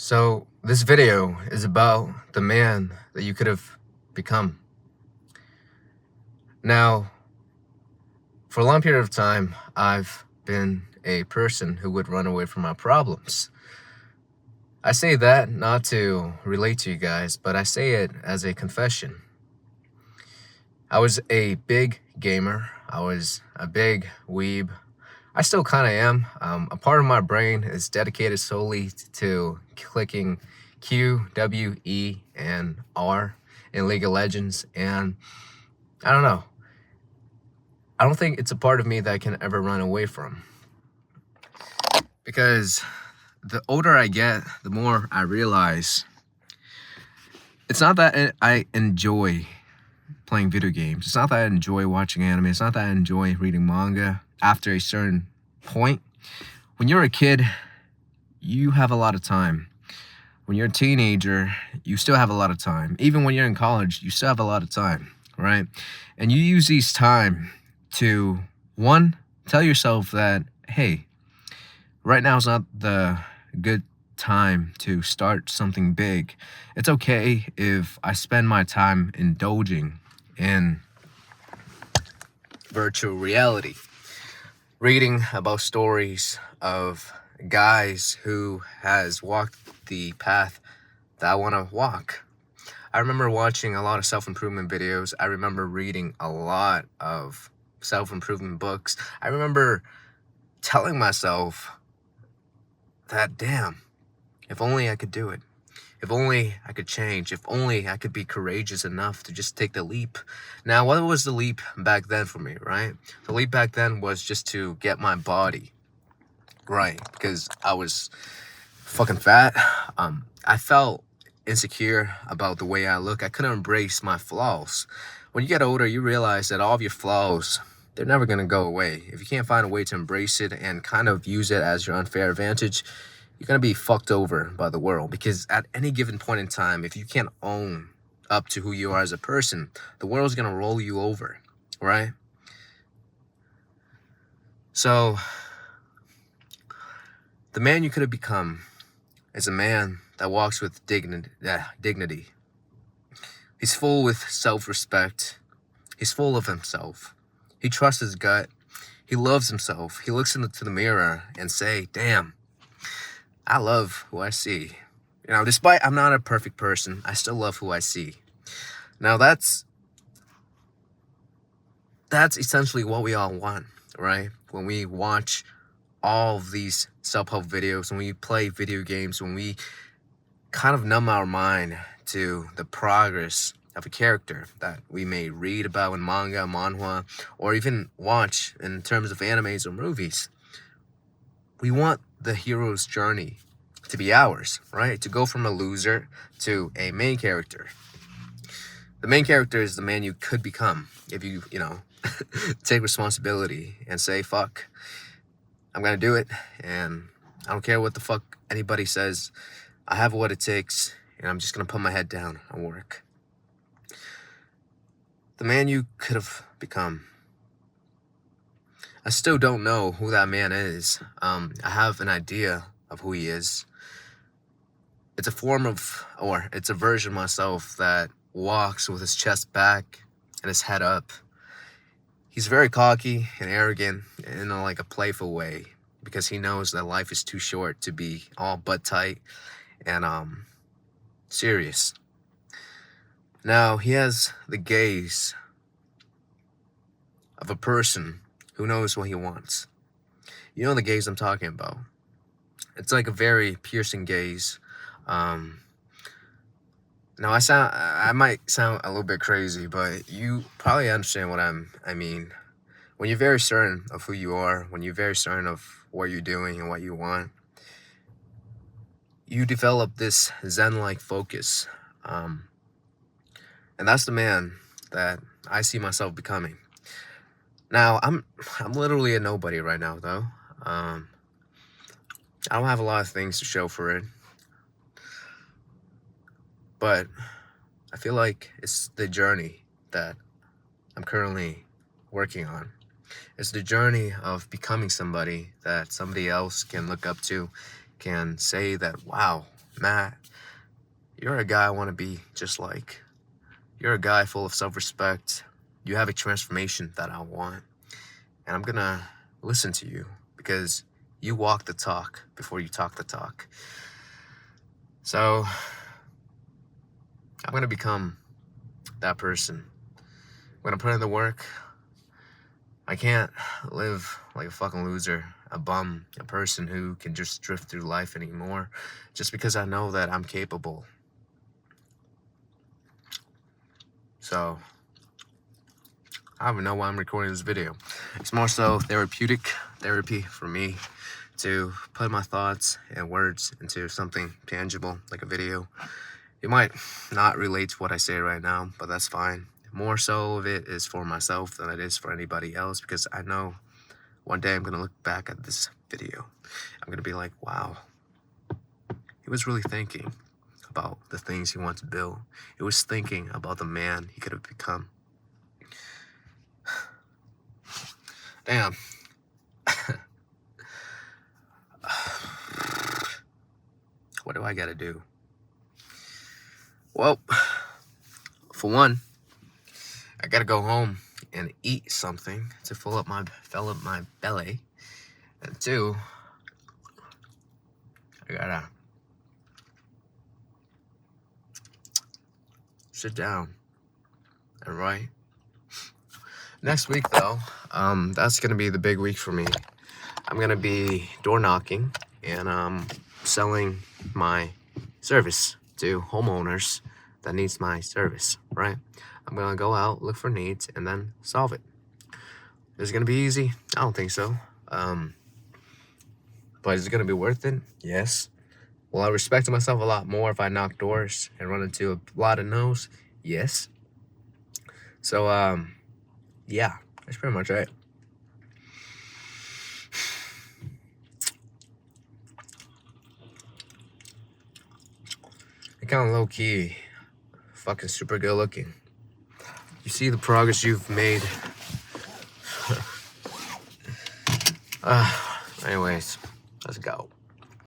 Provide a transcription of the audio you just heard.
So, this video is about the man that you could have become. Now, for a long period of time, I've been a person who would run away from my problems. I say that not to relate to you guys, but I say it as a confession. I was a big gamer. I was a big weeb. I still kind of am. A part of my brain is dedicated solely to clicking Q, W, E, and R in League of Legends. And I don't know. I don't think it's a part of me that I can ever run away from. Because the older I get, the more I realize it's not that I enjoy playing video games. It's not that I enjoy watching anime. It's not that I enjoy reading manga. After a certain point, when you're a kid, you have a lot of time. When you're a teenager, you still have a lot of time. Even when you're in college, you still have a lot of time, right? And you use these time to, one, tell yourself that, hey, right now is not the good time to start something big. It's okay if I spend my time indulging in virtual reality, reading about stories of guys who has walked the path that I want to walk. I remember watching a lot of self-improvement videos. I remember reading a lot of self-improvement books. I remember telling myself that, damn, if only I could do it. If only I could change. If only I could be courageous enough to just take the leap. Now, what was the leap back then for me, right? The leap back then was just to get my body right, because I was fucking fat. I felt insecure about the way I look. I couldn't embrace my flaws. When you get older, you realize that all of your flaws, they're never going to go away. If you can't find a way to embrace it and kind of use it as your unfair advantage, you're going to be fucked over by the world. Because at any given point in time, if you can't own up to who you are as a person, the world's going to roll you over, right? So, the man you could have become is a man that walks with dignity. He's full with self-respect. He's full of himself. He trusts his gut. He loves himself. He looks into the mirror and say, damn, I love who I see. You know, despite I'm not a perfect person, I still love who I see. Now that's essentially what we all want, right? When we watch all of these self-help videos, when we play video games, when we kind of numb our mind to the progress of a character that we may read about in manga, manhwa, or even watch in terms of animes or movies. We want the hero's journey to be ours, right? To go from a loser to a main character. The main character is the man you could become if you take responsibility and say, fuck, I'm gonna do it, and I don't care what the fuck anybody says. I have what it takes, and I'm just gonna put my head down and work. The man you could have become. I still don't know who that man is. I have an idea of who he is. It's a form of, or it's a version of myself that walks with his chest back and his head up. He's very cocky and arrogant in like a playful way, because he knows that life is too short to be all butt tight and serious. Now, he has the gaze of a person who knows what he wants. You know the gaze I'm talking about. It's like a very piercing gaze. Now, I might sound a little bit crazy, but you probably understand what I mean. When you're very certain of who you are, when you're very certain of what you're doing and what you want, you develop this Zen-like focus. And that's the man that I see myself becoming. Now, I'm literally a nobody right now, though. I don't have a lot of things to show for it. But I feel like it's the journey that I'm currently working on. It's the journey of becoming somebody that somebody else can look up to can say that, wow, Matt, you're a guy I want to be just like. You're a guy full of self-respect. You have a transformation that I want. And I'm gonna listen to you because you walk the talk before you talk the talk. So I'm gonna become that person. I'm gonna put in the work. I can't live like a fucking loser, a bum, a person who can just drift through life anymore just because I know that I'm capable. So I don't even know why I'm recording this video. It's more so therapy for me to put my thoughts and words into something tangible like a video. You might not relate to what I say right now, but that's fine. More so of it is for myself than it is for anybody else, because I know one day I'm going to look back at this video. I'm going to be like, wow, he was really thinking about the things he wanted to build. He was thinking about the man he could have become. Damn. What do I got to do? Well, for one, I gotta go home and eat something to fill up my belly. And two, I gotta sit down and write. Next week, though, that's gonna be the big week for me. I'm gonna be door knocking and selling my service to homeowners that needs my service, right? I'm gonna go out, look for needs, and then solve it. Is it gonna be easy? I don't think so. But is it gonna be worth it? Yes. Will I respect myself a lot more if I knock doors and run into a lot of no's? Yes. So, yeah, that's pretty much it. I kind of low-key, fucking super good looking. You see the progress you've made. Anyways, let's go.